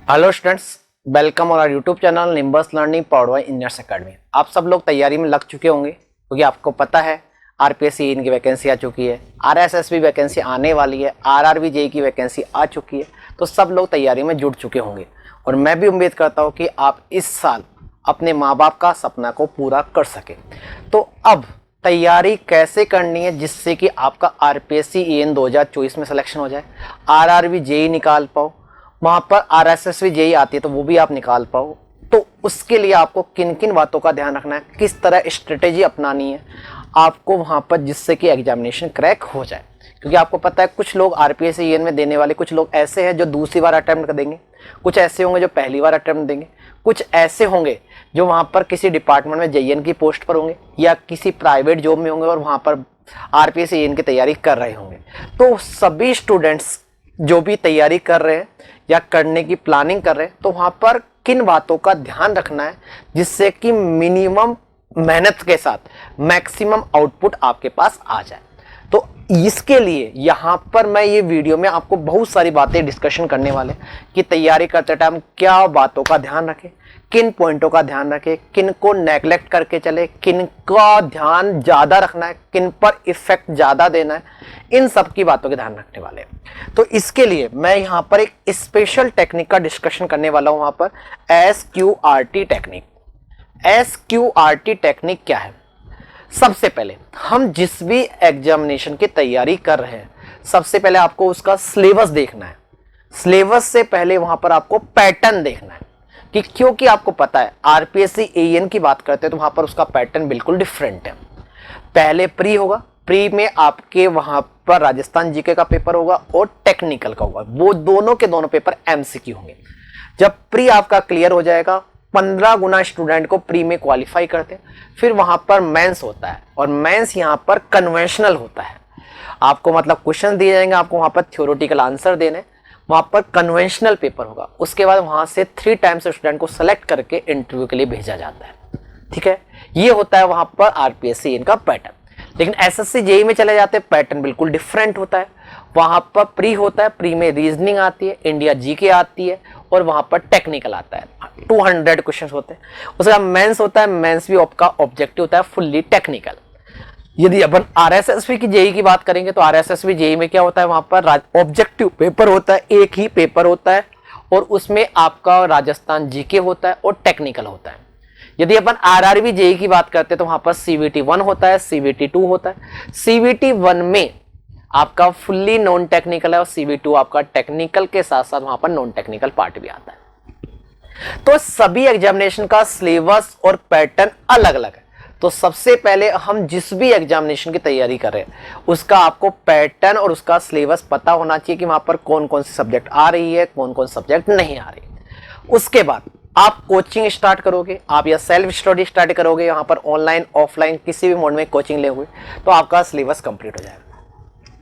Hello students, welcome on our YouTube channel Nimbus learning powered by engineers academy. आप सब लोग तैयारी में लग चुके होंगे क्योंकि आपको पता है आरपीएससी इनकी वैकेंसी आ चुकी है, आरएसएसबी वैकेंसी आने वाली है, आरआरबी जेई की वैकेंसी आ चुकी है। तो सब लोग तैयारी में जुट चुके होंगे और मैं भी उम्मीद करता हूँ कि आप इस साल अपने माँ बाप का सपना को पूरा कर सके। तो अब तैयारी कैसे करनी है जिससे कि आपका आरपीएससी ईएन 2024 में सिलेक्शन हो जाए, आरआरबी जेई निकाल पाओ, वहाँ पर आरएसएसबी जेई आती है तो वो भी आप निकाल पाओ। तो उसके लिए आपको किन किन बातों का ध्यान रखना है, किस तरह स्ट्रेटेजी अपनानी है आपको वहाँ पर जिससे कि एग्जामिनेशन क्रैक हो जाए। क्योंकि आपको पता है कुछ लोग आरपीएससी ईएन में देने वाले कुछ लोग ऐसे हैं जो दूसरी बार अटेम्प्ट देंगे, कुछ ऐसे होंगे जो पहली बार अटेम्प्ट देंगे, कुछ ऐसे होंगे जो वहाँ पर किसी डिपार्टमेंट में जेईएन की पोस्ट पर होंगे या किसी प्राइवेट जॉब में होंगे और वहाँ पर आरपीएससी ईएन की तैयारी कर रहे होंगे। तो सभी स्टूडेंट्स जो भी तैयारी कर रहे हैं या करने की प्लानिंग कर रहे हैं तो वहाँ पर किन बातों का ध्यान रखना है जिससे कि मिनिमम मेहनत के साथ मैक्सिमम आउटपुट आपके पास आ जाए। तो इसके लिए यहाँ पर मैं ये वीडियो में आपको बहुत सारी बातें डिस्कशन करने वाले कि तैयारी करते टाइम क्या बातों का ध्यान रखें, किन पॉइंटों का ध्यान रखें, किन को नेगलेक्ट करके चले, किन का ध्यान ज़्यादा रखना है, किन पर इफेक्ट ज़्यादा देना है, इन सब की बातों का ध्यान रखने वाले हैं। तो इसके लिए मैं यहाँ पर एक स्पेशल टेक्निक का डिस्कशन करने वाला हूँ। वहाँ पर SQRT टेक्निक। SQRT टेक्निक क्या है? सबसे पहले हम जिस भी एग्जामिनेशन की तैयारी कर रहे हैं सबसे पहले आपको उसका सिलेबस देखना है। सिलेबस से पहले वहां पर आपको पैटर्न देखना है कि क्योंकि आपको पता है आरपीएससी एएन की बात करते हैं तो वहां पर उसका पैटर्न बिल्कुल डिफरेंट है। पहले प्री होगा, प्री में आपके वहां पर राजस्थान जीके का पेपर होगा और टेक्निकल का होगा। वो दोनों के दोनों पेपर एमसीक्यू होंगे। जब प्री आपका क्लियर हो जाएगा 15 गुना स्टूडेंट को प्री में क्वालिफाई करते हैं। फिर वहां पर मेंस होता है और मेंस यहां पर कन्वेंशनल होता है। आपको मतलब क्वेश्चन दिए जाएंगे, आपको वहां पर थ्योरेटिकल आंसर देने, वहां पर कन्वेंशनल पेपर होगा। उसके बाद वहां से 3 टाइम्स स्टूडेंट को सेलेक्ट करके इंटरव्यू के लिए भेजा जाता है। ठीक है, ये होता है वहां पर आरपीएससी इनका पैटर्न। लेकिन एसएससी जेई में चले जाते हैं पैटर्न बिल्कुल डिफरेंट होता है। वहां पर प्री होता है, प्री में रीजनिंग आती है, इंडिया जीके आती है और वहां पर टेक्निकल आता है। 200 क्वेश्चंस होते हैं। उसके बाद मेंस होता है, मेंस भी आपका ऑब्जेक्टिव होता है फुल्ली टेक्निकल। यदि अपन आरएसएसबी की जेई की बात करेंगे तो आरएसएसबी जेई में क्या होता है, वहां पर ऑब्जेक्टिव पेपर होता है, एक ही पेपर होता है और उसमें आपका राजस्थान जीके होता है और टेक्निकल होता है। यदि अपन आरआरबी जेई की बात करते हैं तो वहां पर सीवीटी 1 होता है, सीवीटी 2 होता है। सीवीटी 1 में आपका फुल्ली नॉन टेक्निकल है और सीवी2 आपका टेक्निकल के साथ साथ वहां पर नॉन टेक्निकल पार्ट भी आता है। तो सभी एग्जामिनेशन का सिलेबस और पैटर्न अलग अलग है। तो सबसे पहले हम जिस भी एग्जामिनेशन की तैयारी कर रहे हैं उसका आपको पैटर्न और उसका सिलेबस पता होना चाहिए कि वहां पर कौन कौन सी सब्जेक्ट आ रही है, कौन कौन सब्जेक्ट नहीं आ रही। उसके बाद आप कोचिंग स्टार्ट करोगे, आप या सेल्फ स्टडी स्टार्ट करोगे, यहाँ पर ऑनलाइन ऑफलाइन किसी भी मोड में कोचिंग ले हुए तो आपका सिलेबस कंप्लीट हो जाएगा।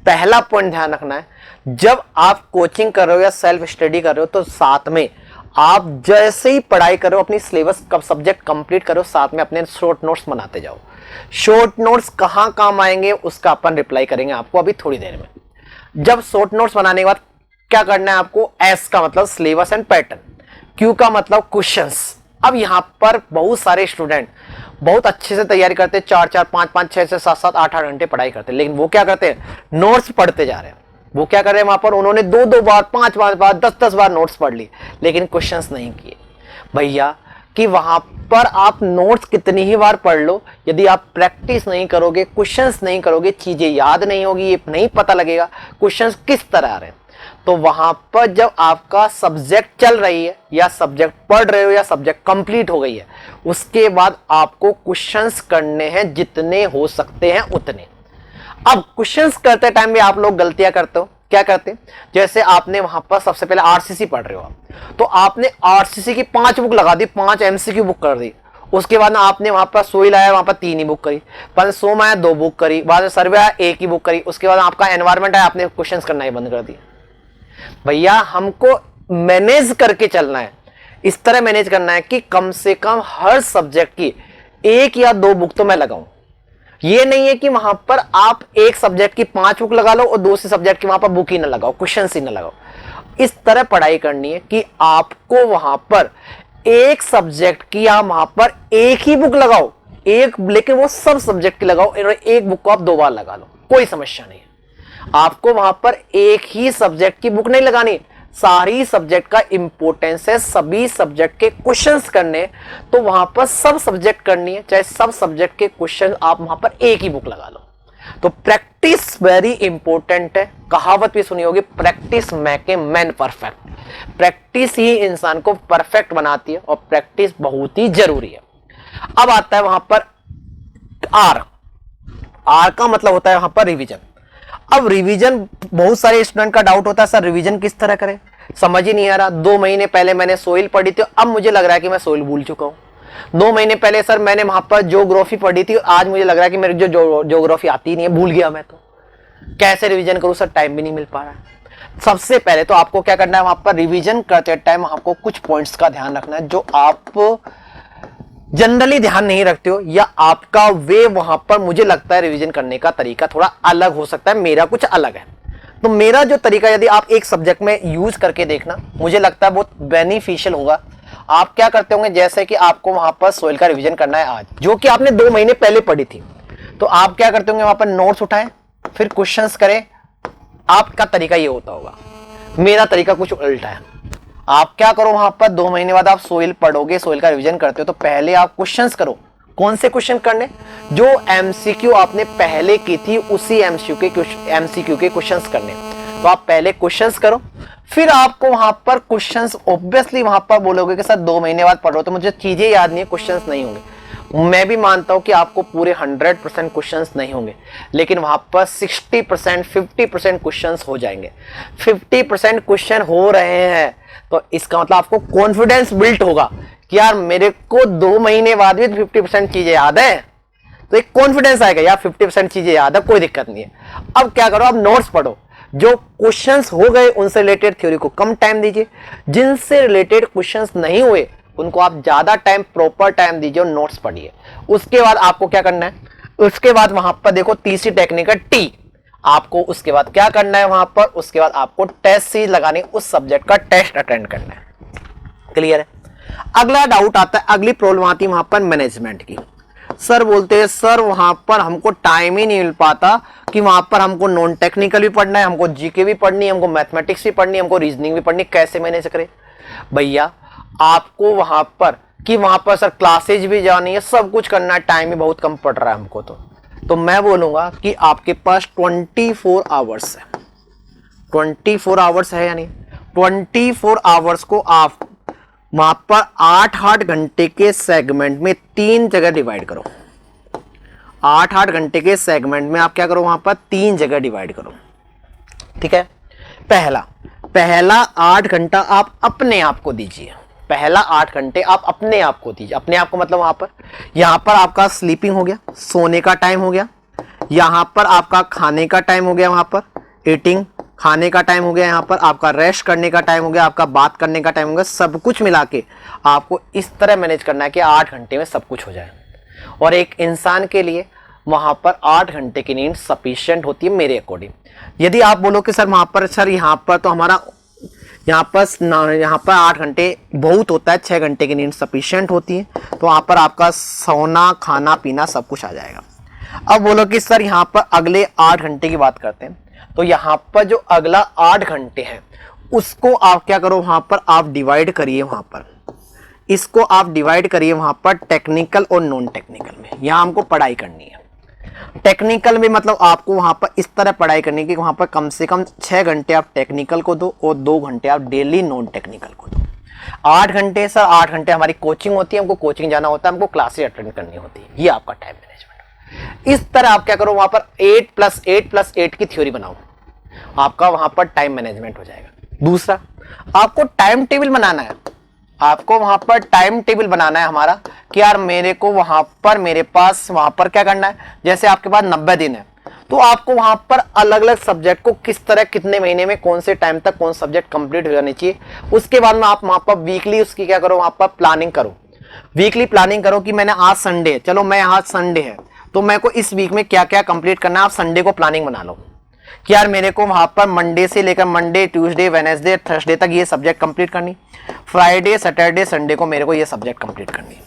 पहला पॉइंट ध्यान रखना है, जब आप कोचिंग कर रहे हो या सेल्फ स्टडी कर रहे हो तो साथ में आप जैसे ही पढ़ाई करो अपनी सिलेबस कब सब्जेक्ट कंप्लीट करो, साथ में अपने शॉर्ट नोट्स बनाते जाओ। शॉर्ट नोट्स कहां काम आएंगे उसका अपन रिप्लाई करेंगे आपको अभी थोड़ी देर में। जब शॉर्ट नोट्स बनाने के बाद क्या करना है आपको, एस का मतलब सिलेबस एंड पैटर्न, क्यू का मतलब क्वेश्चंस। अब यहां पर बहुत सारे स्टूडेंट बहुत अच्छे से तैयारी करते हैं, 4-4, 5-5, 6-6, 7-7, 8-8 घंटे पढ़ाई करते हैं, लेकिन वो क्या करते हैं, नोट्स पढ़ते जा रहे हैं। वो क्या कर रहे हैं, वहां पर उन्होंने 2-2 बार, 5-5 बार, 10-10 बार नोट्स पढ़ ली लेकिन क्वेश्चंस नहीं किए। भैया कि वहां पर आप नोट्स कितनी ही बार पढ़ लो, यदि आप प्रैक्टिस नहीं करोगे, क्वेश्चंस नहीं करोगे, चीजें याद नहीं होगी, ये नहीं पता लगेगा क्वेश्चंस किस तरह आ रहे हैं। तो वहां पर जब आपका सब्जेक्ट चल रही है या सब्जेक्ट पढ़ रहे हो या सब्जेक्ट कंप्लीट हो गई है उसके बाद आपको क्वेश्चंस करने हैं जितने हो सकते हैं उतने। अब क्वेश्चंस करते टाइम भी आप लोग गलतियां करते हो। क्या करते हैं, जैसे आपने वहां पर सबसे पहले आरसीसी पढ़ रहे हो आप, तो आपने आरसीसी की 5 बुक लगा दी, 5 एमसीक्यू बुक कर दी। उसके बाद ना आपने वहां पर सोइल आया, वहां पर 3 ही बुक करी, बाद सोम आया 2 बुक करी, बाद में सर्वे आया 1 ही बुक करी, उसके बाद आपका एनवायरमेंट आया आपने क्वेश्चन करना ही बंद कर दिया। भैया हमको मैनेज करके चलना है, इस तरह मैनेज करना है कि कम से कम हर सब्जेक्ट की 1 या 2 बुक तो मैं लगाऊं। ये नहीं है कि वहां पर आप एक सब्जेक्ट की 5 बुक लगा लो और दूसरे सब्जेक्ट की वहां पर बुक ही ना लगाओ, क्वेश्चन ही ना लगाओ। इस तरह पढ़ाई करनी है कि आपको वहां पर एक सब्जेक्ट की आप वहां पर एक ही बुक लगाओ, एक, लेकिन वो सब सब्जेक्ट की लगाओ, एक बुक को आप 2 बार लगा लो, कोई समस्या नहीं है। आपको वहां पर एक ही सब्जेक्ट की बुक नहीं लगानी, सारी सब्जेक्ट का इंपॉर्टेंस है, सभी सब्जेक्ट के क्वेश्चंस करने, तो वहां पर सब सब्जेक्ट करनी है, चाहे सब सब्जेक्ट के क्वेश्चन आप वहां पर एक ही बुक लगा लो। तो प्रैक्टिस वेरी इंपॉर्टेंट है। कहावत भी सुनी होगी, practice make a man perfect. Practice ही इंसान को परफेक्ट बनाती है और प्रैक्टिस बहुत ही जरूरी है। अब आता है वहां पर आर। आर का मतलब होता है वहां पर रिवीजन। अब रिवीजन, बहुत सारे स्टूडेंट का डाउट होता है सर रिवीजन किस तरह करें, समझ ही नहीं आ रहा। 2 महीने पहले मैंने सोइल पढ़ी थी, अब मुझे लग रहा है कि मैं सोइल भूल चुका हूं। 2 महीने पहले सर मैंने वहां पर ज्योग्राफी पढ़ी थी, आज मुझे लग रहा है कि मेरी जो ज्योग्राफी आती ही नहीं है, भूल गया मैं। तो कैसे रिवीजन करूं सर, टाइम भी नहीं मिल पा रहा है। सबसे पहले तो आपको क्या करना है, वहां पर रिवीजन करते टाइम आपको कुछ पॉइंट्स का ध्यान रखना है जो आप जनरली ध्यान नहीं रखते हो, या आपका वे वहां पर मुझे लगता है रिवीजन करने का तरीका थोड़ा अलग हो सकता है, मेरा कुछ अलग है। तो मेरा जो तरीका यदि आप एक सब्जेक्ट में यूज करके देखना, मुझे लगता है बहुत बेनिफिशियल होगा। आप क्या करते होंगे, जैसे कि आपको वहां पर सोइल का रिवीजन करना है आज, जो कि आपने 2 महीने पहले पढ़ी थी, तो आप क्या करते होंगे, वहां पर नोट्स उठाएं, फिर क्वेश्चंस करें। आपका तरीका ये होता होगा, मेरा तरीका कुछ उल्टा है। आप क्या करो, वहां पर 2 महीने बाद आप सोइल पढ़ोगे, सोइल का रिवीजन करते हो, तो पहले आप क्वेश्चंस करो। कौन से क्वेश्चन करने, जो एमसीक्यू आपने पहले की थी उसी एमसीक्यू के क्वेश्चंस करने। तो आप पहले क्वेश्चंस करो, फिर आपको वहां पर क्वेश्चंस, ऑब्वियसली वहां पर बोलोगे कि सर 2 महीने बाद पढ़ो तो मुझे चीजें याद नहीं है, क्वेश्चंस नहीं होंगे। मैं भी मानता हूं कि आपको पूरे 100% क्वेश्चंस नहीं होंगे, लेकिन वहां पर 60% 50% क्वेश्चंस हो जाएंगे। 50% क्वेश्चन हो रहे हैं तो इसका मतलब आपको कॉन्फिडेंस बिल्ट होगा कि यार मेरे को 2 महीने बाद भी 50% चीजें याद है, तो एक कॉन्फिडेंस आएगा यार 50% चीजें याद है, कोई दिक्कत नहीं है। अब क्या करो, आप नोट्स पढ़ो, जो क्वेश्चंस हो गए उनसे रिलेटेड थ्योरी को कम टाइम दीजिए, जिनसे रिलेटेड क्वेश्चंस नहीं हुए उनको आप ज्यादा टाइम, प्रॉपर टाइम दीजिए और नोट्स पढ़िए। उसके बाद आपको क्या करना है, उसके बाद वहां पर देखो तीसरी टेक्निक है टी। आपको उसके बाद क्या करना है, वहां पर उसके बाद आपको टेस्ट सीरीज लगानी, उस सब्जेक्ट का टेस्ट अटेंड करना है। क्लियर है। अगला डाउट आता है, अगली प्रॉब्लम आती है वहां पर मैनेजमेंट की। सर बोलते हैं सर वहां पर हमको टाइम ही नहीं मिल पाता कि वहां पर हमको नॉन टेक्निकल भी पढ़ना है, हमको जीके भी पढ़नी है, हमको मैथमेटिक्स भी पढ़नी है, हमको रीजनिंग भी पढ़नी है, कैसे मैनेज करें। भैया आपको वहां पर कि वहां पर सर क्लासेज भी जानी है, सब कुछ करना है, टाइम ही बहुत कम पड़ रहा है हमको, तो मैं बोलूंगा कि आपके पास 24 आवर्स है। 24 आवर्स है, यानी 24 आवर्स को आप वहां पर 8-8 घंटे के सेगमेंट में 3 जगह डिवाइड करो। 8-8 घंटे के सेगमेंट में आप क्या करो, वहां पर 3 जगह डिवाइड करो। ठीक है। पहला 8 घंटा आप अपने आप को दीजिए। पहला 8 घंटे आप अपने आप को दीजिए। अपने आप को मतलब वहां पर, यहां पर आपका स्लीपिंग हो गया, सोने का टाइम हो गया, यहां पर आपका खाने का टाइम हो गया, वहां पर ईटिंग, खाने का टाइम हो गया, यहां पर आपका रेस्ट करने का टाइम हो गया, आपका बात करने का टाइम हो गया, सब कुछ मिला के आपको इस तरह मैनेज करना है कि 8 घंटे में सब कुछ हो जाए। और एक इंसान के लिए वहां पर 8 घंटे की नींद सफिशिएंट होती है मेरे अकॉर्डिंग। यदि आप बोलो कि सर वहां पर, सर यहां पर तो हमारा यहाँ पर 8 घंटे बहुत होता है, 6 घंटे की नींद सफिशिएंट होती है, तो वहां पर आपका सोना, खाना पीना सब कुछ आ जाएगा। अब बोलो कि सर यहाँ पर अगले 8 घंटे की बात करते हैं, तो यहाँ पर जो अगला 8 घंटे हैं उसको आप क्या करो, वहां पर आप डिवाइड करिए, वहां पर इसको आप डिवाइड करिए वहां पर टेक्निकल और नॉन टेक्निकल में। यहां हमको पढ़ाई करनी है। टेक्निकल में मतलब आपको वहां पर इस तरह पढ़ाई करनी है कि वहां पर कम से कम 6 घंटे आप टेक्निकल को दो और 2 घंटे आप डेली नॉन टेक्निकल को दो। 8 घंटे सर, 8 घंटे हमारी कोचिंग होती है, हमको कोचिंग जाना होता है, हमको क्लासेस अटेंड करनी होती है, ये आपका टाइम मैनेजमेंट। इस तरह आप क्या करो, वहां पर 8+8+8 की थ्योरी बनाओ, आपका वहां पर टाइम मैनेजमेंट हो जाएगा। दूसरा, आपको टाइम टेबल बनाना है। आपको वहां पर टाइम टेबल बनाना है हमारा कि यार मेरे को वहां पर, मेरे पास वहां पर क्या करना है, जैसे आपके पास 90 दिन है, तो आपको वहां पर अलग अलग सब्जेक्ट को किस तरह, कितने महीने में, कौन से टाइम तक कौन सब्जेक्ट कंप्लीट हो जाने चाहिए। उसके बाद में आप वहां पर वीकली उसकी क्या करो, वहां पर प्लानिंग करो। वीकली प्लानिंग करो कि मैंने आज संडे, चलो मैं आज संडे है तो मेरे को इस वीक में क्या क्या कंप्लीट करना है, आप संडे को प्लानिंग बना लो। कि यार मेरे को वहां पर मंडे से लेकर मंडे, ट्यूसडे, वेडनेसडे, थर्सडे तक ये सब्जेक्ट कंप्लीट करनी, फ्राइडे, सैटरडे, संडे को मेरे को ये सब्जेक्ट कंप्लीट करनी।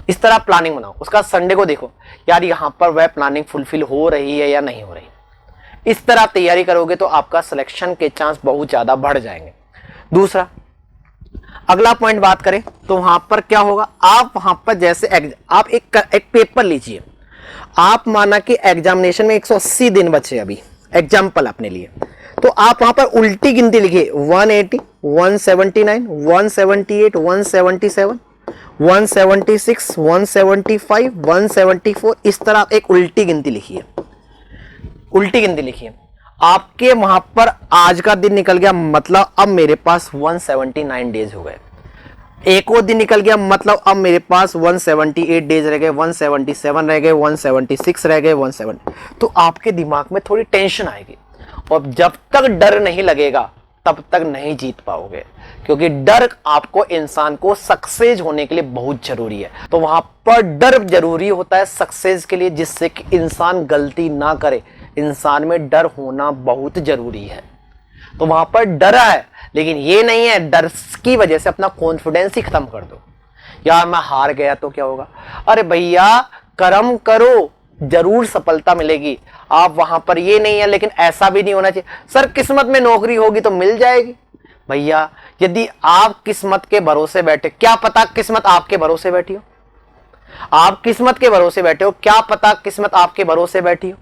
इस तरह प्लानिंग बनाओ। उसका संडे को देखो यार यहाँ पर वह प्लानिंग फुलफिल हो रही है या नहीं हो रही। इस तरह आप तैयारी करोगे तो आपका सिलेक्शन के चांस बहुत ज्यादा बढ़ जाएंगे। दूसरा, अगला पॉइंट बात करें तो वहां पर क्या होगा, आप वहां पर जैसे आप एक पेपर लीजिए। आप माना कि एग्जामिनेशन में 180 दिन बचे अभी, एग्जाम्पल अपने लिए, तो आप वहां पर उल्टी गिनती लिखिए 180, 179, 178, 177, 176, 175, 174, इस तरह एक उल्टी गिनती लिखिए। उल्टी गिनती लिखिए। आपके वहां पर आज का दिन निकल गया, मतलब अब मेरे पास 179 डेज हो गए। एक और दिन निकल गया, मतलब अब मेरे पास 178 डेज रह गए, 177 रह गए, 176 रह गए, 170। तो आपके दिमाग में थोड़ी टेंशन आएगी, और जब तक डर नहीं लगेगा तब तक नहीं जीत पाओगे, क्योंकि डर आपको, इंसान को सक्सेस होने के लिए बहुत जरूरी है। तो वहां पर डर जरूरी होता है सक्सेस के लिए, जिससे कि इंसान गलती ना करे। इंसान में डर होना बहुत जरूरी है। तो वहां पर डरा है, लेकिन ये नहीं है डर की वजह से अपना कॉन्फिडेंस ही खत्म कर दो। यार मैं हार गया तो क्या होगा, अरे भैया कर्म करो, जरूर सफलता मिलेगी। आप वहां पर ये नहीं है, लेकिन ऐसा भी नहीं होना चाहिए सर किस्मत में नौकरी होगी तो मिल जाएगी। भैया यदि आप किस्मत के भरोसे बैठे, क्या पता किस्मत आपके भरोसे बैठी हो। आप किस्मत के भरोसे बैठे हो, क्या पता किस्मत आपके भरोसे बैठी हो।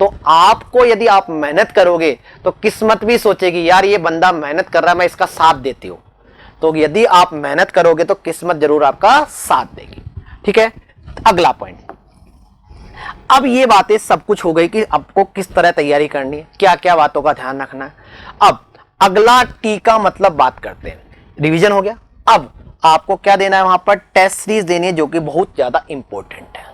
तो आपको, यदि आप मेहनत करोगे तो किस्मत भी सोचेगी यार ये बंदा मेहनत कर रहा है, मैं इसका साथ देती हूं। तो यदि आप मेहनत करोगे तो किस्मत जरूर आपका साथ देगी। ठीक है, अगला पॉइंट। अब ये बातें सब कुछ हो गई कि आपको किस तरह तैयारी करनी है, क्या क्या बातों का ध्यान रखना है। अब अगला टी का मतलब बात करते हैं। रिवीजन हो गया। अब आपको क्या देना है, वहां पर टेस्ट सीरीज देनी है, जो कि बहुत ज्यादा इंपॉर्टेंट है।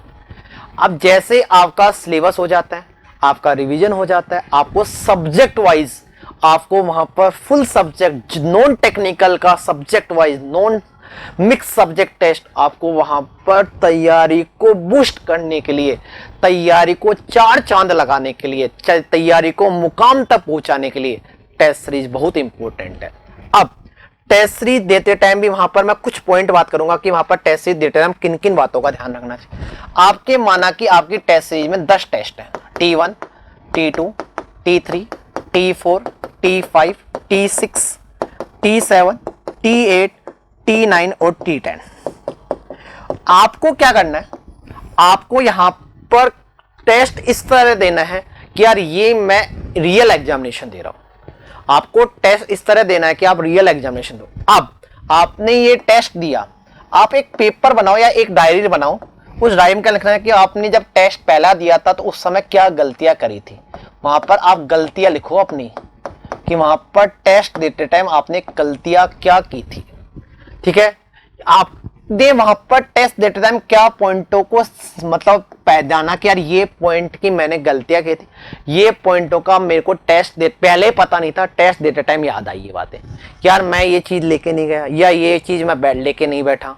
अब जैसे आपका सिलेबस हो जाता है, आपका रिवीजन हो जाता है, आपको सब्जेक्ट वाइज, आपको वहां पर फुल सब्जेक्ट, नॉन टेक्निकल का subject wise, non mix subject test, आपको वहां पर तैयारी को बूस्ट करने के लिए, तैयारी को चार चांद लगाने के लिए, तैयारी को मुकाम तक पहुंचाने के लिए टेस्ट सीरीज बहुत इंपॉर्टेंट है। अब टेस्ट सीरीज देते टाइम भी वहां पर मैं कुछ पॉइंट बात करूंगा कि वहां पर टेस्ट सीरीज देते टाइम किन किन बातों का ध्यान रखना चाहिए। आपके माना कि आपकी टेस्ट सीरीज में 10 टेस्ट है, T1, T2, T3, T4, T5, T6, T7, T8, T9 और T10। आपको क्या करना है, आपको यहां पर टेस्ट इस तरह देना है कि यार ये मैं रियल एग्जामिनेशन दे रहा हूं। आपको टेस्ट इस तरह देना है कि आप रियल एग्जामिनेशन दो। अब आपने ये टेस्ट दिया, आप एक पेपर बनाओ या एक डायरी बनाओ। उस डायरी में क्या लिखना है कि आपने जब टेस्ट पहला दिया था तो उस समय क्या गलतियां करी थी। वहां पर आप गलतियां लिखो अपनी, कि वहां पर टेस्ट देते टाइम आपने गलतियां क्या की थी। ठीक है, आपने वहां पर टेस्ट देते टाइम क्या पॉइंटों को मतलब पहचाना कि यार ये पॉइंट की मैंने गलतियां की थी, ये पॉइंटों का मेरे को टेस्ट दे पहले पता नहीं था, टेस्ट देते टाइम याद आई ये बातें कि यार मैं ये चीज लेके नहीं गया या ये चीज मैं लेके नहीं बैठा।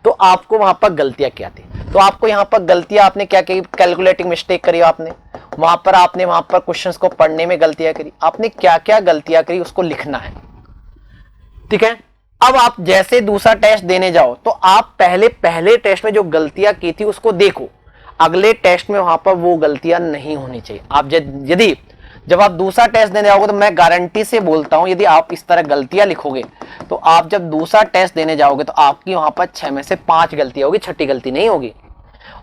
तो आपको वहां पर गलतियां क्या थी, तो आपको यहाँ पर गलतियां आपने क्या की, कैलकुलेटिंग मिस्टेक करी आपने वहां पर, आपने वहां पर क्वेश्चंस को पढ़ने में गलतियां करी, आपने क्या क्या गलतियां करी उसको लिखना है। ठीक है, अब आप जैसे दूसरा टेस्ट देने जाओ तो आप पहले टेस्ट में जो गलतियां की थी उसको देखो, अगले टेस्ट में वहां पर वो गलतियां नहीं होनी चाहिए। आप यदि जब आप दूसरा टेस्ट देने जाओगे तो मैं गारंटी से बोलता हूं, यदि आप इस तरह गलतियां लिखोगे तो आप जब दूसरा टेस्ट देने जाओगे तो आपकी वहां पर 6 में से 5 गलतियां होगी, छठी गलती नहीं होगी।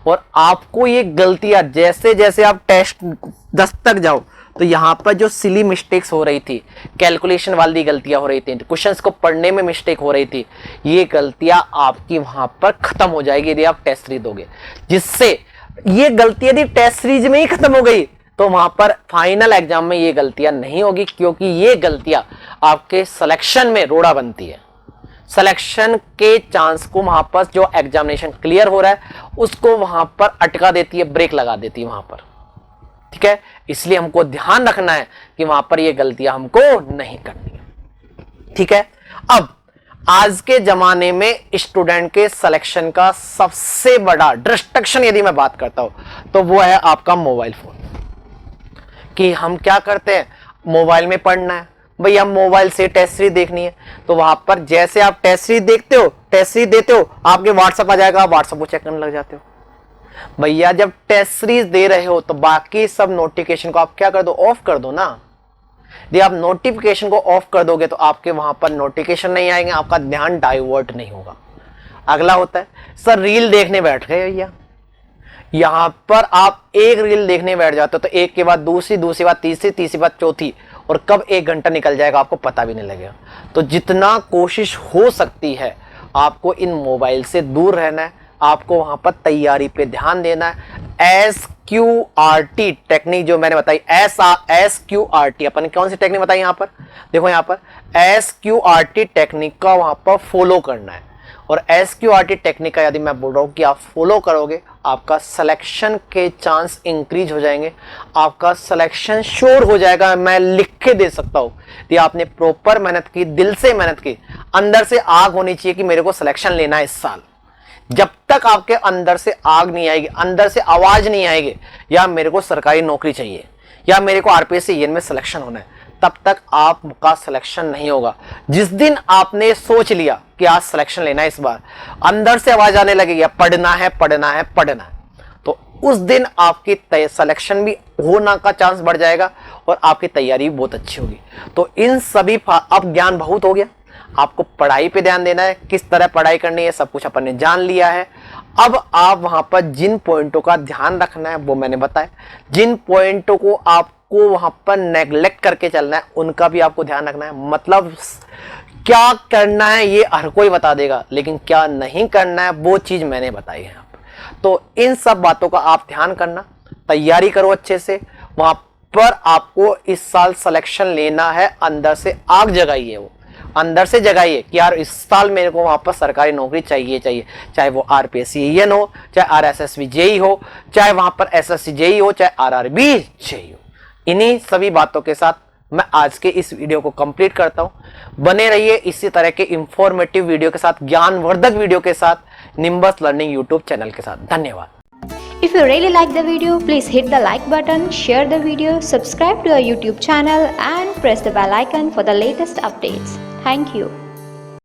और आपको ये गलतियां जैसे जैसे आप टेस्ट 10 तक जाओ तो यहां पर जो सिली मिस्टेक्स हो रही थी, कैलकुलेशन वाली गलतियां हो रही थी, क्वेश्चंस को पढ़ने में मिस्टेक हो रही थी, ये गलतियां आपकी वहां पर खत्म हो जाएगी यदि आप टेस्ट सीरीज दोगे। जिससे ये गलती यदि टेस्ट सीरीज में ही खत्म हो गई तो वहां पर फाइनल एग्जाम में ये गलतियां नहीं होगी, क्योंकि ये गलतियां आपके सिलेक्शन में रोड़ा बनती है। सिलेक्शन के चांस को वहां पर, जो एग्जामिनेशन क्लियर हो रहा है उसको वहां पर अटका देती है, ब्रेक लगा देती है वहां पर। ठीक है, इसलिए हमको ध्यान रखना है कि वहां पर ये गलतियां हमको नहीं करनी है। ठीक है, अब आज के जमाने में स्टूडेंट के सिलेक्शन का सबसे बड़ा डिस्ट्रैक्शन यदि मैं बात करता हूं तो वो है आपका मोबाइल फोन। कि हम क्या करते हैं, मोबाइल में पढ़ना है, भैया मोबाइल से टेस्ट सीरीज देखनी है, तो वहां पर जैसे आप टेस्ट सीरीज देखते हो, टेस्ट सीरीज देते हो, आपके व्हाट्सएप आ जाएगा, व्हाट्सएप को चेक करने लग जाते हो। भैया जब टेस्ट सीरीज दे रहे हो तो बाकी सब नोटिफिकेशन को आप क्या कर दो, ऑफ कर दो ना। यदि आप नोटिफिकेशन को ऑफ कर दोगे तो आपके वहां पर नोटिफिकेशन नहीं आएंगे, आपका ध्यान डाइवर्ट नहीं होगा। अगला होता है सर रील देखने बैठ गए भैया, यहां पर आप एक रील देखने बैठ जाते हो तो एक के बाद दूसरी, दूसरी बात तीसरी, तीसरी बात चौथी, और कब 1 घंटा निकल जाएगा आपको पता भी नहीं लगेगा। तो जितना कोशिश हो सकती है आपको इन मोबाइल से दूर रहना है, आपको वहां पर तैयारी पे ध्यान देना है। SQRT टेक्निक जो मैंने बताई, SQRT अपन कौन सी टेक्निक बताई यहां पर, देखो यहां पर SQRT टेक्निक का वहां पर फॉलो करना है। और SQRT टेक्निक का यदि मैं बोल रहा हूं कि आप फॉलो करोगे, आपका सिलेक्शन के चांस इंक्रीज हो जाएंगे, आपका सिलेक्शन श्योर हो जाएगा। मैं लिख के दे सकता हूं कि आपने प्रॉपर मेहनत की, दिल से मेहनत की, अंदर से आग होनी चाहिए कि मेरे को सिलेक्शन लेना है इस साल। जब तक आपके अंदर से आग नहीं आएगी, अंदर से आवाज नहीं आएगी या मेरे को सरकारी नौकरी चाहिए या मेरे को RPSC में सिलेक्शन होना है, तब तक आपका सिलेक्शन नहीं होगा। जिस दिन आपने सोच लिया कि आज सिलेक्शन लेना है इस बार, अंदर से आवाज आने लगेगी पढ़ना है, पढ़ना है, पढ़ना है, तो उस दिन आपकी सिलेक्शन भी होना का चांस बढ़ जाएगा और आपकी तैयारी भी बहुत अच्छी होगी। तो इन सभी, अब ज्ञान बहुत हो गया, आपको पढ़ाई पे ध्यान देना है, किस तरह पढ़ाई करनी है, सब कुछ अपन ने जान लिया है। अब आप वहां पर जिन पॉइंटों का ध्यान रखना है वो मैंने बताया, जिन पॉइंटों को आपको वहां पर नेग्लेक्ट करके चलना है उनका भी आपको ध्यान रखना है। मतलब क्या करना है ये हर कोई बता देगा, लेकिन क्या नहीं करना है वो चीज मैंने बताई है। तो इन सब बातों का आप ध्यान करना, तैयारी करो अच्छे से, वहां पर आपको इस साल सिलेक्शन लेना है। अंदर से आग जगाइए, वो अंदर से जगाइए कि यार इस साल मेरे को वहां पर सरकारी नौकरी चाहिए, चाहे वो RPSC हो, चाहे RSSB JEE हो, चाहे वहां पर SSC JEE हो, चाहे RRB JEE हो। इन्हीं सभी बातों के साथ मैं आज के इस वीडियो को कंप्लीट करता हूं। बने रहिए इसी तरह के इंफॉर्मेटिव वीडियो के साथ, ज्ञानवर्धक वीडियो के साथ, निम्बस लर्निंग यूट्यूब चैनल के साथ। धन्यवाद। If you really like the video, please hit the like button, share the video, subscribe to our YouTube channel and press the bell icon for the latest updates. Thank you.